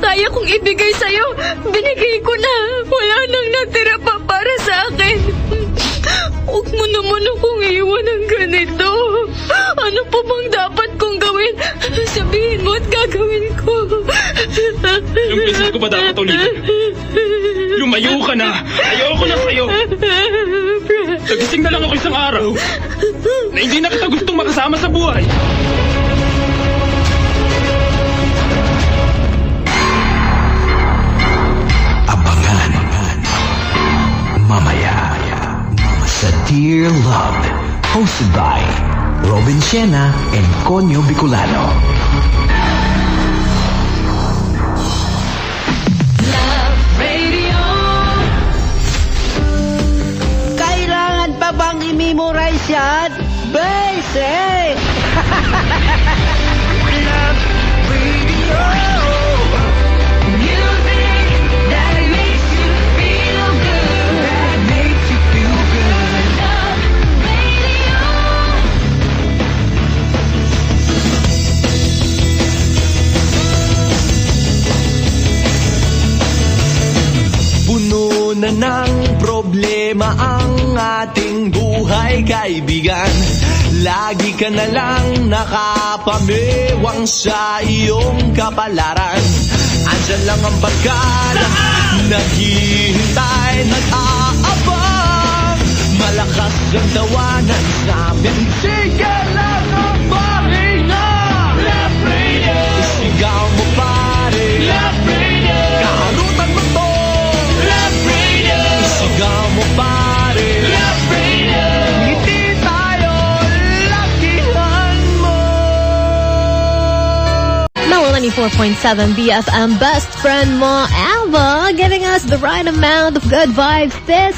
kaya kong ibigay sa'yo, binigay ko na. Wala nang natira pa para sa akin. Huwag mo naman akong iwan ng ganito. Ano pa bang dapat kong gawin? Sabihin mo at gagawin ko. Yung beses ko ba dapat ulitin? Lumayo ka na! Ayoko na sa'yo! Nagising na lang ako isang araw na hindi na kita gustong makasama sa buhay. Abangan mamaya sa Dear Love, hosted by Robin Siena and Conyo Bicolano. Love Radio. Kailangan pa bang i-memorize yan? Basic! Love Radio. Music that makes you feel good. That makes you feel good. Love Radio. Puno na ng problema ang ating buhay, kaibigan. Lagi ka na lang nakapamewang sa iyong kapalaran. Andyan lang ang barkada, naghihintay, nag-aabang. Malakas ang tawanan sa amin, sige lang ang pahinga. Love Radio. Isigaw mo pare, Love Radio. Kaharutan mo to, Love Radio. Isigaw mo pare, Love Radio. Ngiti tayo, lakihan mo. Mellow 94.7 BFM, best friend mo, Ava, giving us the right amount of good vibes this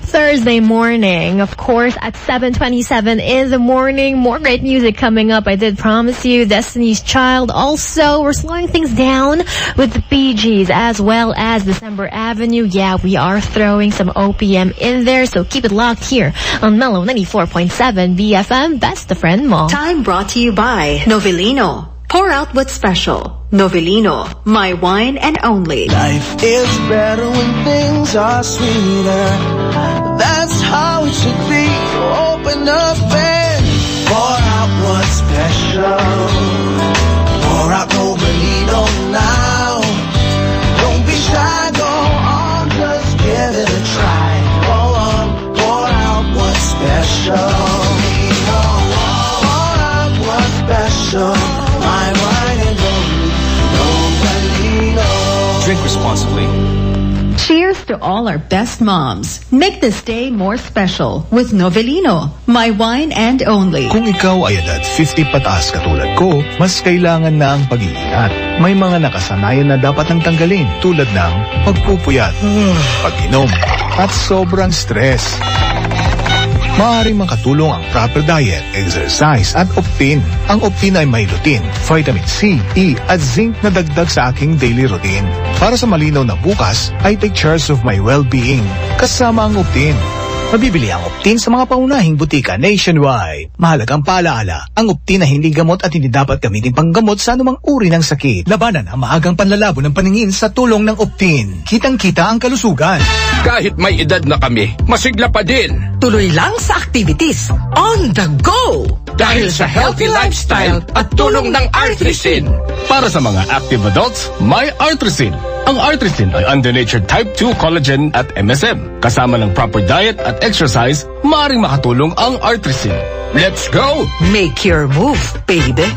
Thursday morning. Of course, at 7:27 in the morning, more great music coming up. I did promise you Destiny's Child. Also, we're slowing things down with the PGs as well as December Avenue. Yeah, we are throwing some OPM in there, so keep it locked here on Mellow 94.7 BFM, best friend mo. Time brought to you by Novelino. Pour out what's special. Novelino, my wine and only. Life is better when things are sweeter. That's how it should be. Open up and pour out what's special. Pour out Novelino now. Don't be shy, go on, just give it a try. Go on, pour out what's special. Pour out what's special. My wine and only Novelino. Drink responsibly. Cheers to all our best moms. Make this day more special with Novelino, my wine and only. Kung ikaw ay edad 50 pataas katulad ko, mas kailangan na ang pag-iingat. May mga nakasanayan na dapat nang tanggalin tulad ng pagpupuyat, pag-inom, at sobrang stress. Maaaring makatulong ang proper diet, exercise at Optin. Ang Optin ay may lutein, vitamin C, E at zinc na dagdag sa aking daily routine. Para sa malinaw na bukas, I take charge of my well-being kasama ang Optin. Mabibili ang Optin sa mga paunahing butika nationwide. Mahalagang paalaala, ang Optin ay hindi gamot at hindi dapat gamitin panggamot sa anumang uri ng sakit. Labanan ang maagang panlalabo ng paningin sa tulong ng Optin. Kitang-kita ang kalusugan. Kahit may edad na kami, masigla pa din. Tuloy lang sa activities. On the go! Dahil sa healthy lifestyle at tulong ng Artrisin. Para sa mga active adults, may Artrisin. Ang Artrisin ay under-natured type 2 collagen at MSM. Kasama ng proper diet at exercise, maaaring makatulong ang Artrisin. Let's go! Make your move, baby.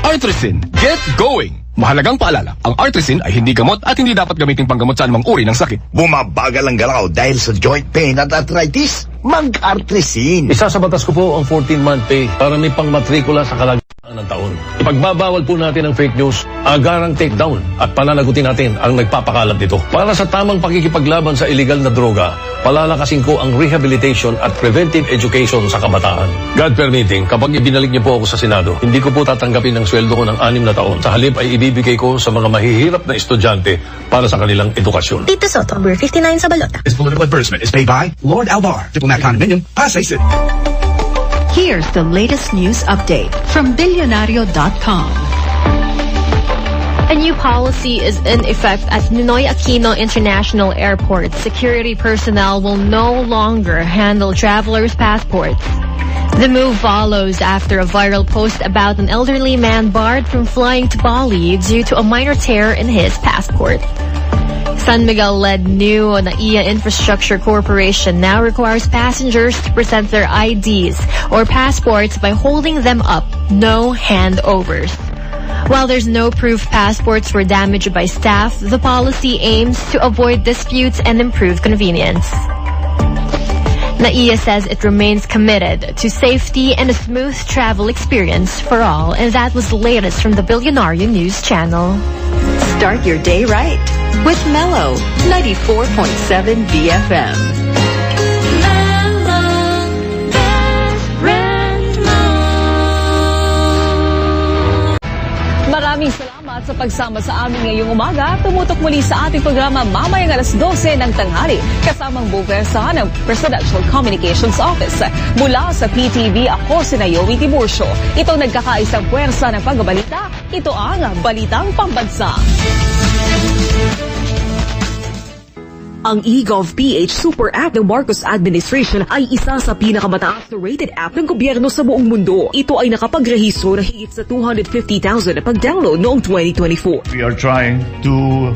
Artrisin, get going! Mahalagang paalala, ang Artrisin ay hindi gamot at hindi dapat gamitin panggamot sa anumang uri ng sakit. Bumabagal ang galaw dahil sa joint pain at arthritis? Mag-Artrisin. Isa sa batas ko po ang 14-month pay para may pangmatrikula sa kalagayan ng taon. Ipagbabawal po natin ang fake news, agarang takedown at pananagutin natin ang nagpapakalat nito. Para sa tamang pakikipaglaban sa illegal na droga, palalakasin ko ang rehabilitation at preventive education sa kabataan. God permitting, kapag ibinalik niyo po ako sa Senado, hindi ko po tatanggapin ang sweldo ko ng 6 na taon. Sa halip ay ibibigay ko sa mga mahihirap na estudyante para sa kanilang edukasyon. Tito Soto, number 59 sa balota. This political advertisement is paid by Lord Alvar, Diplomat Condominium, Pasay City. Here's the latest news update from Billionario.com. A new policy is in effect at Ninoy Aquino International Airport. Security personnel will no longer handle travelers' passports. The move follows after a viral post about an elderly man barred from flying to Bali due to a minor tear in his passport. San Miguel-led new NAIA Infrastructure Corporation now requires passengers to present their IDs or passports by holding them up, no handovers. While there's no proof passports were damaged by staff, the policy aims to avoid disputes and improve convenience. NAIA says it remains committed to safety and a smooth travel experience for all, and that was the latest from the Billionario News Channel. Start your day right with Mellow 94.7 BFM. Maraming salamat sa pagsama sa amin ngayong umaga. Tumutok muli sa ating programa mamayang alas 12 ng tanghali. Kasamang buwersa ng Presidential Communications Office. Mula sa PTV, ako si Naomi Tiburcio. Ito nagkakaisang puwersa ng pagbabalita. Ito ang Balitang Pambansa. Ang eGov.ph Super App ng Marcos Administration ay isa sa pinakamataas na rated app ng gobyerno sa buong mundo. Ito ay nakapagrehistro na higit sa 250,000 na pag-download noong 2024. We are trying to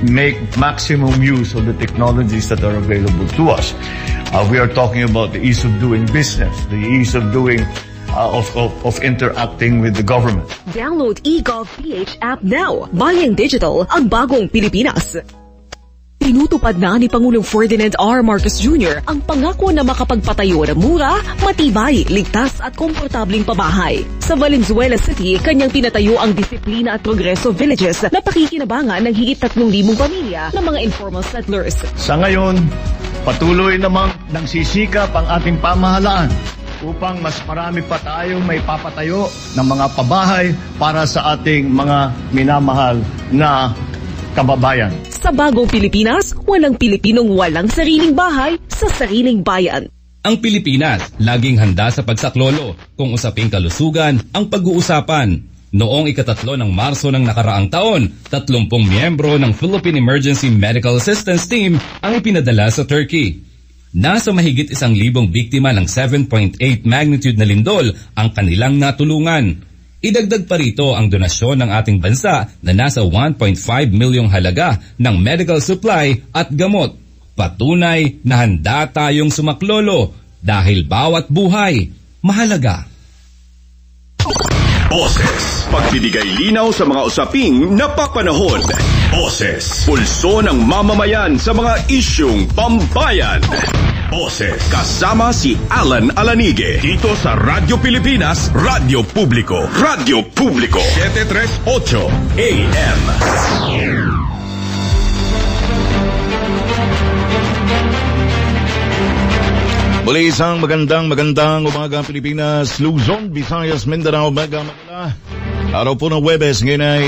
make maximum use of the technologies that are available to us. We are talking about the ease of doing business, the ease of doing of interacting with the government. Download eGov.ph app now. Bayang Digital, ang bagong Pilipinas. Tinutupad na ni Pangulong Ferdinand R. Marcos Jr. ang pangako na makapagpatayo ng mura, matibay, ligtas at komportabling pabahay. Sa Valenzuela City, kanyang pinatayo ang Disiplina at Progreso Villages na pakikinabangan ng higit 3,000 pamilya ng mga informal settlers. Sa ngayon, patuloy namang nagsisikap ang ating pamahalaan upang mas marami pa tayong may papatayo ng mga pabahay para sa ating mga minamahal na kababayan. Sa bagong Pilipinas, walang Pilipinong walang sariling bahay sa sariling bayan. Ang Pilipinas, laging handa sa pagsaklolo kung usaping kalusugan ang pag-uusapan. Noong ika-3 ng Marso ng nakaraang taon, 30 miyembro ng Philippine Emergency Medical Assistance Team ang ipinadala sa Turkey. Nasa mahigit 1,000 biktima ng 7.8 magnitude na lindol ang kanilang natulungan. Idagdag pa rito ang donasyon ng ating bansa na nasa 1.5 milyong halaga ng medical supply at gamot. Patunay na handa tayong sumaklolo dahil bawat buhay mahalaga. Boses, pagbibigay linaw sa mga usaping napapanahon. Boses, pulso ng mamamayan sa mga isyung pambayan. Boses, kasama si Alan Alanige. Dito sa Radyo Pilipinas, Radyo Publiko. Radyo Publiko, 738 AM. Muli isang magandang umaga Pilipinas, Luzon, Visayas, Mindanao, Mega Manila. Araw po ng Huwebes, ngayon ay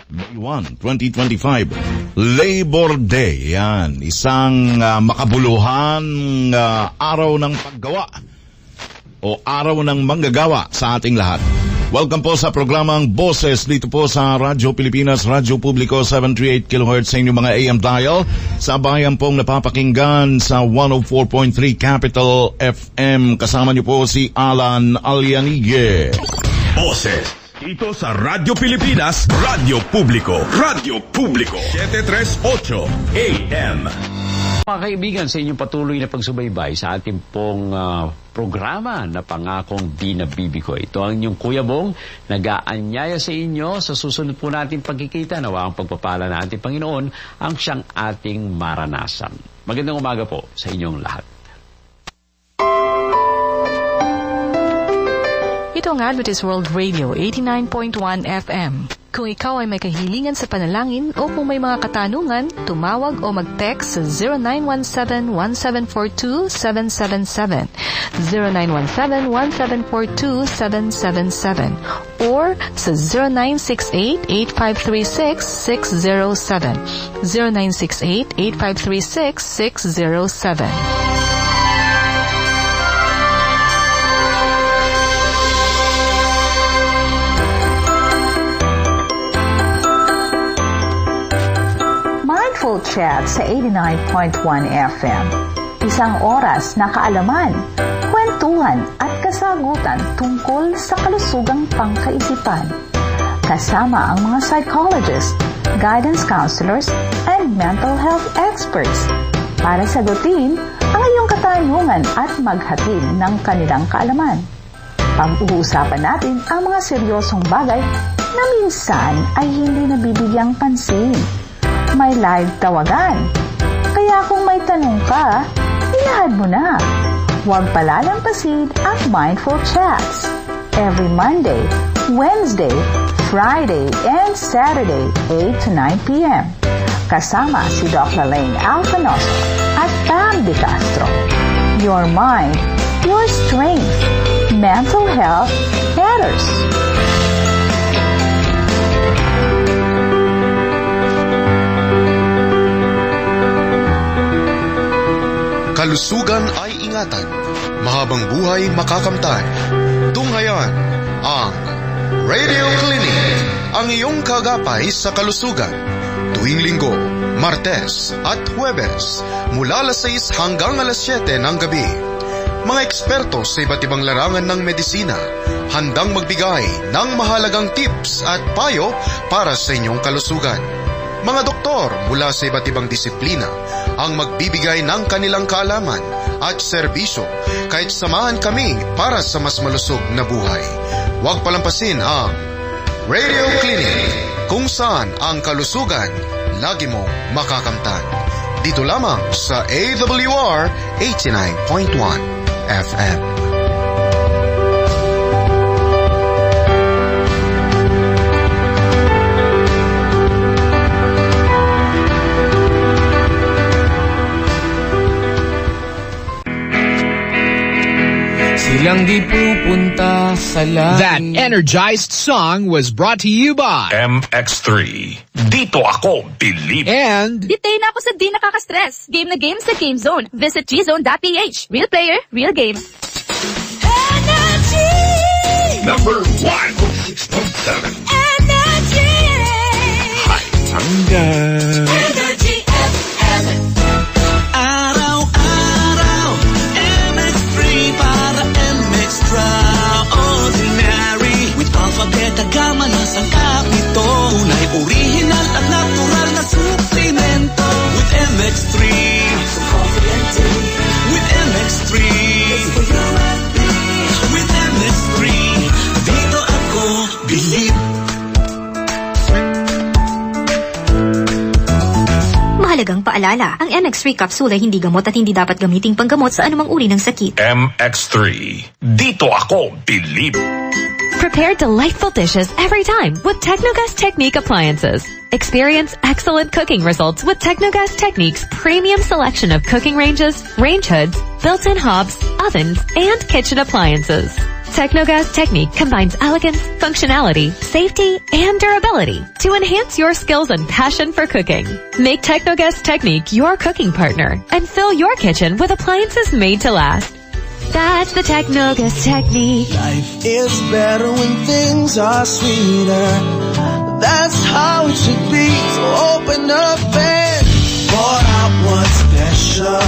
May 1, 2025. Labor Day, yan. Isang makabuluhan araw ng paggawa o araw ng manggagawa sa ating lahat. Welcome po sa programang Boses dito po sa Radyo Pilipinas, Radyo Publiko, 738 kHz sa inyong mga AM dial. Sa bayan pong napapakinggan sa 104.3 Capital FM. Kasama niyo po si Alan Alianige. Boses dito sa Radyo Pilipinas, Radyo Publiko. Radyo Publiko, 738 AM. Mga kaibigan, sa inyong patuloy na pagsubaybay sa ating pong programa na Pangakong Di Nabibikoy. Ito ang inyong Kuya Bong, nag-aanyaya sa inyo sa susunod po natin pagkikita. Nawa ang pagpapala na ating Panginoon ang siyang ating maranasan. Magandang umaga po sa inyong lahat. Ito ang Adventist World Radio 89.1 FM. Kung ikaw ay may kahilingan sa panalangin o kung may mga katanungan, tumawag o mag-text sa 0917-1742-777, 0917-1742-777, or sa 0968-8536-607, 0968-8536-607. Chat sa 89.1 FM. Isang oras na kaalaman, kwentuhan at kasagutan tungkol sa kalusugang pangkaisipan. Kasama ang mga psychologists, guidance counselors, and mental health experts para sagutin ang iyong katanungan at maghatid ng kanilang kaalaman. Pag-uusapan natin ang mga seryosong bagay na minsan ay hindi nabibigyang pansin. May live tawagan. Kaya kung may tanong ka, ilahad mo na. Huwag palalampasin ang Mindful Chats. Every Monday, Wednesday, Friday, and Saturday, 8 to 9 p.m. Kasama si Dr. Lane Alfanoso at Pam De Castro. Your mind, your strength. Mental health matters. Kalusugan ay ingatan, mahabang buhay makakamtan. Tunghayan ang Radio Clinic, ang iyong kagapay sa kalusugan. Tuwing Linggo, Martes at Huwebes, mula alas 6 hanggang alas 7 ng gabi. Mga eksperto sa iba't ibang larangan ng medisina, handang magbigay ng mahalagang tips at payo para sa inyong kalusugan. Mga doktor mula sa iba't ibang disiplina ang magbibigay ng kanilang kaalaman at serbisyo, kahit samahan kami para sa mas malusog na buhay. Huwag palampasin ang Radio Clinic, kung saan ang kalusugan lagi mo makakamtan. Dito lamang sa AWR 89.1 FM. Silang di pupunta sa langit. That energized song was brought to you by MX3. Dito ako, believe. And Ditay na ako sa di nakaka-stress. Game na game sa Game Zone. Visit gzone.ph. Real player, real game. Energy! Number 106.7. Energy! Hi, hanggang. Energy FM. Araw-araw, MX3 para extraordinary. With alphabet gama na sangkap nito. Tunay original at natural na suplemento. With MX3, so confident in. With MX3, it's for you and me. With MX3, dito ako believe. Mahalagang paalala, ang MX3 capsule ay hindi gamot at hindi dapat gamiting panggamot sa anumang uri ng sakit. MX3. Dito ako, believe. Prepare delightful dishes every time with Technogas Technique appliances. Experience excellent cooking results with Technogas Technique's premium selection of cooking ranges, range hoods, built-in hobs, ovens, and kitchen appliances. Technogas Technique combines elegance, functionality, safety, and durability to enhance your skills and passion for cooking. Make Technogas Technique your cooking partner and fill your kitchen with appliances made to last. That's the Technogas Technique. Life is better when things are sweeter. That's how it should be. So open up and pour out what's special.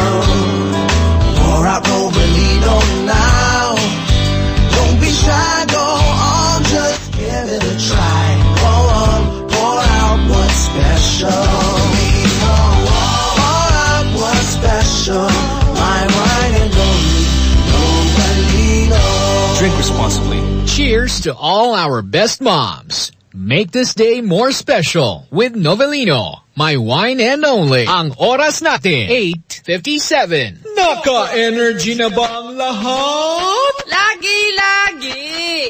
Pour out Novelino now. Don't be shy, go on, just give it a try. Go on, pour out what's special. Pour out what's special. My wine and only Novelino. drink responsibly. Cheers to all our best moms. Make this day more special with Novelino. My wine and only. Ang oras natin, 8:57. Naka-energy na ba ang lahat? Lagi!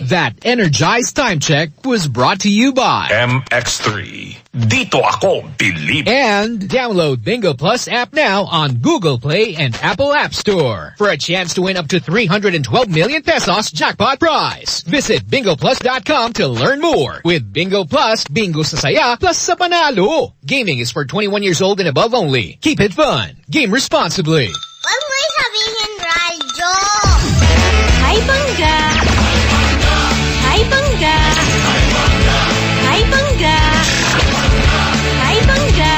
That energized time check was brought to you by MX3. Dito ako, believe. And download Bingo Plus app now on Google Play and Apple App Store for a chance to win up to 312 million pesos jackpot prize. Visit bingoplus.com to learn more. With Bingo Plus, bingo sa saya plus sa panalo. Gaming is for 21 years old and above only. Keep it fun. Game responsibly. Huwag mo sabihin radyo. Hi, Bangga! Hi, Bangga! Hi, Bangga! Hi, Bangga!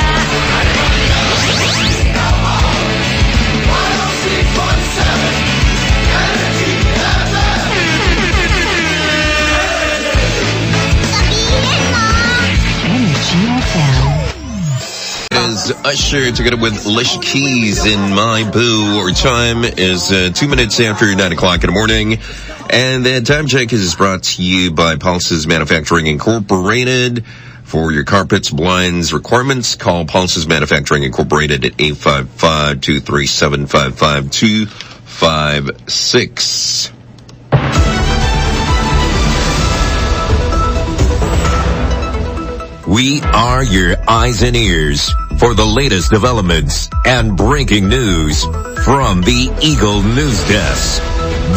is Usher together with Alicia Keys in My Boo. Our time is 2 minutes after 9 o'clock in the morning. And that time check is brought to you by Pulses Manufacturing Incorporated. For your carpets, blinds requirements, call Pulses Manufacturing Incorporated at 855-237-55256. We are your eyes and ears for the latest developments and breaking news from the Eagle News Desk.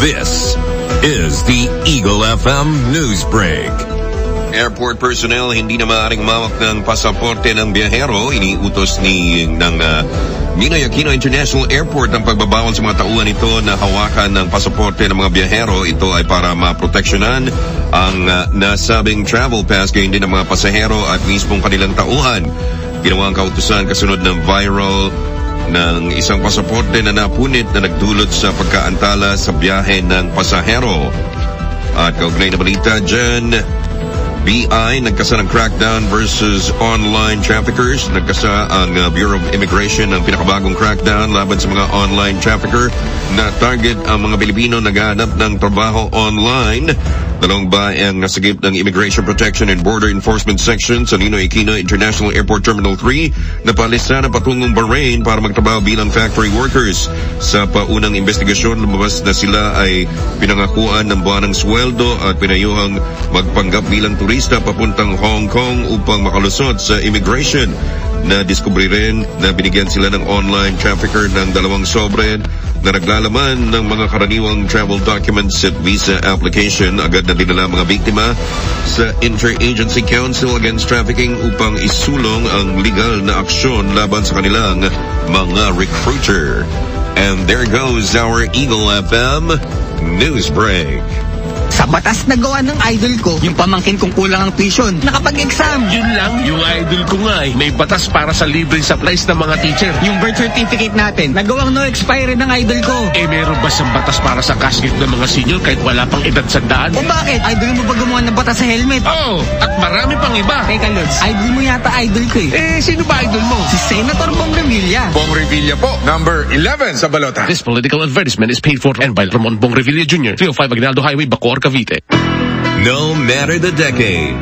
This is the Eagle FM News Break. Airport personnel hindi na maaaring mawak ng pasaporte ng biyahero. Iniutos ng Ninoy Aquino International Airport ang pagbabawal sa mga tauhan ito na hawakan ng pasaporte ng mga biyahero. Ito ay para maproteksyonan ang nasabing travel pass gayon din ng mga pasahero at mismong kanilang tauhan. Ginawa ang kautusan kasunod ng viral ng isang pasaporte na napunit na nagdulot sa pagkaantala sa biyahe ng pasahero. At kaugnay na balita dyan, BI nagkasa ng crackdown versus online traffickers. Nagkasa ang Bureau of Immigration ng pinakabagong crackdown laban sa mga online trafficker na target ang mga Pilipino naghahanap ng trabaho online. Dalawang bayang nasagip ng Immigration Protection and Border Enforcement Section sa Ninoy Aquino International Airport Terminal 3 na palisa na patungong Bahrain para magtrabaho bilang factory workers. Sa paunang investigasyon, lumabas na sila ay pinangakuan ng buwanang sweldo at pinayuhang magpanggap bilang turista papuntang Hong Kong upang makalusot sa immigration. Na-discovery rin na binigyan sila ng online trafficker ng 2 sobre na naglalaman ng mga karaniwang travel documents at visa application. Agad na dinala mga biktima sa Interagency Council Against Trafficking upang isulong ang legal na aksyon laban sa kanilang mga recruiter. And there goes our Eagle FM News Break. Sa batas na gawa ng idol ko, yung pamangkin kong kulang ang tuition, nakapag-exam. Yun lang, yung idol ko nga may batas para sa libreng supplies ng mga teacher. Yung birth certificate natin, nagawang no expiry ng idol ko. Meron ba siyang batas para sa cash gift ng mga senior kahit wala pang edad sa daan? O bakit? Idol mo ba gumawa ng batas sa helmet? Oo, at marami pang iba. Teka, Lods, idol mo yata idol ko eh. Sino ba idol mo? Si Senator Bong Revilla. Bong Revilla po, number 11 sa balota. This political advertisement is paid for and by Ramon Bong Revilla Jr., 305 Aguinaldo Highway, Bacoor, Cavite. No matter the decade,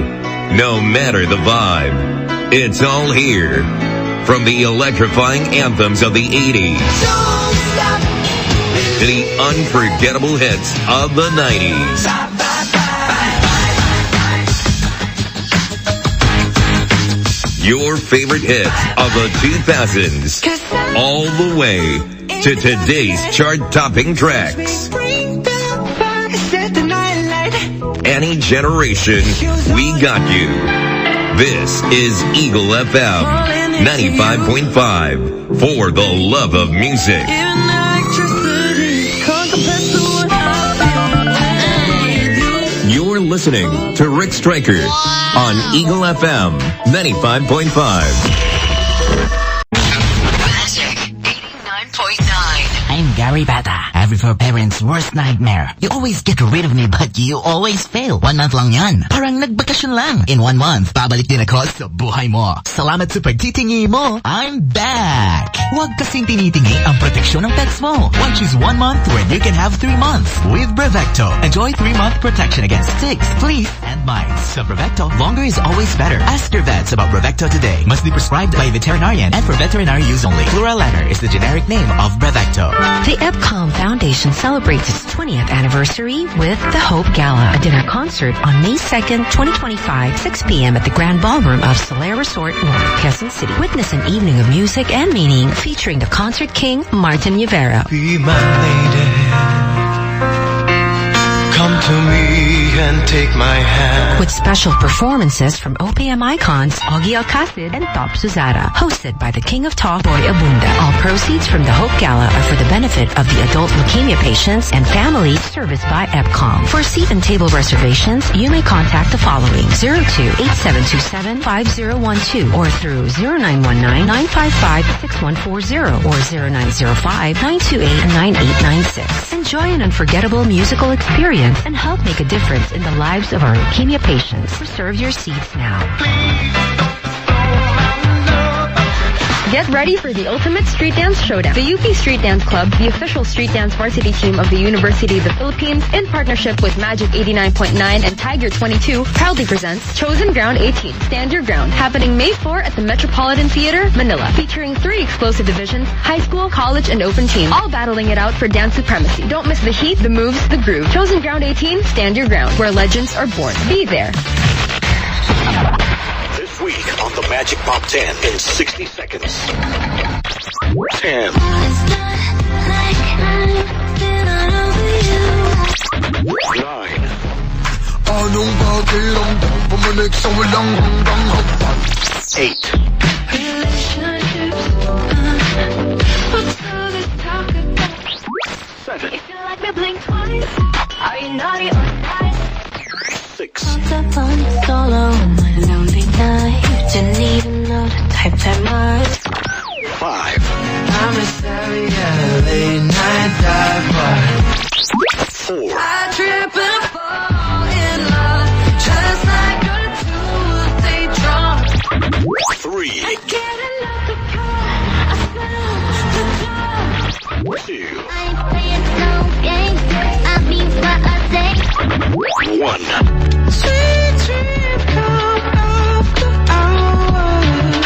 no matter the vibe, it's all here. From the electrifying anthems of the 80s to the unforgettable hits of the 90s. Your favorite hits of the 2000s, all the way to today's chart-topping tracks. Any generation, we got you. This is Eagle FM 95.5 for the love of music. You're listening to Rick Stryker on Eagle FM 95.5. I'm Gary Bata. Every for parents' worst nightmare. You always get rid of me but you always fail. 1 month lang yan. Parang nagbakasyon lang. In 1 month, babalik din ako sa buhay mo. Salamat sa pagtitingi mo. I'm back. Huwag kasing tinitingi ang proteksyon ng pets mo. Why choose 1 month when you can have 3 months? With Brevecto. Enjoy 3-month protection against ticks, fleas, and mites. Sa Brevecto, longer is always better. Ask your vets about Brevecto today. Must be prescribed by a veterinarian and for veterinary use only. Fluralaner is the generic name of Brevecto. The EPCOM Foundation celebrates its 20th anniversary with the Hope Gala, a dinner concert on May 2nd, 2025, 6 p.m. at the Grand Ballroom of Solaire Resort, North Quezon City. Witness an evening of music and meaning featuring the concert king, Martin Rivera. Be my lady. Come to me and take my hand. With special performances from OPM icons Augie Alcacid and Top Suzada. Hosted by the King of Talk, Boy Abunda. All proceeds from the Hope Gala are for the benefit of the adult leukemia patients and families serviced by EPCOM. For seat and table reservations, you may contact the following: 02-8727-5012 or through 0919-955-6140 or 0905-928-9896. Enjoy an unforgettable musical experience and help make a difference in the lives of our leukemia patients. Reserve your seats now. Get ready for the ultimate street dance showdown. The UP Street Dance Club, the official street dance varsity team of the University of the Philippines, in partnership with Magic 89.9 and Tiger 22, proudly presents Chosen Ground 18, Stand Your Ground, happening May 4 at the Metropolitan Theater, Manila, featuring 3 exclusive divisions, high school, college, and open teams, all battling it out for dance supremacy. Don't miss the heat, the moves, the groove. Chosen Ground 18, Stand Your Ground, where legends are born. Be there. This week on the Magic Pop 10 in 60 seconds. 10. 9. Anong pakiramdam bumalik sa walang hanggang hagdan? 8. Relationships, what's all this talk about? 7. If you like me, blink twice. Are you naughty or nice? 6. Once upon a solo on my lonely night, didn't even know the type that much. 5. I'm a sorry late night diver. 4. I trip and fall in love, just like a two-day drunk. 3. I get enough to call, I found the door. 2. I ain't playing no games, I mean what I say. 1. Sweet dream come after hours.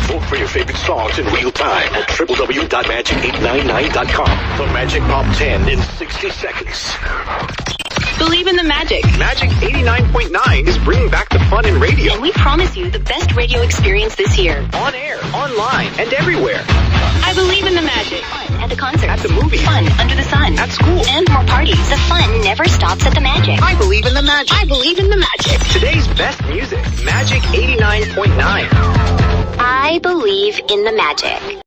Vote for your favorite songs in real time at www.magic899.com. The Magic Pop 10 in 60 seconds. Believe in the magic. Magic 89.9 is bringing back the fun in radio. And we promise you the best radio experience this year. On air, online, and everywhere. I believe in the magic. Fun at the concert. At the movie. Fun under the sun. At school. And more parties. The fun never stops at the magic. I believe in the magic. I believe in the magic. Today's best music. Magic 89.9. I believe in the magic.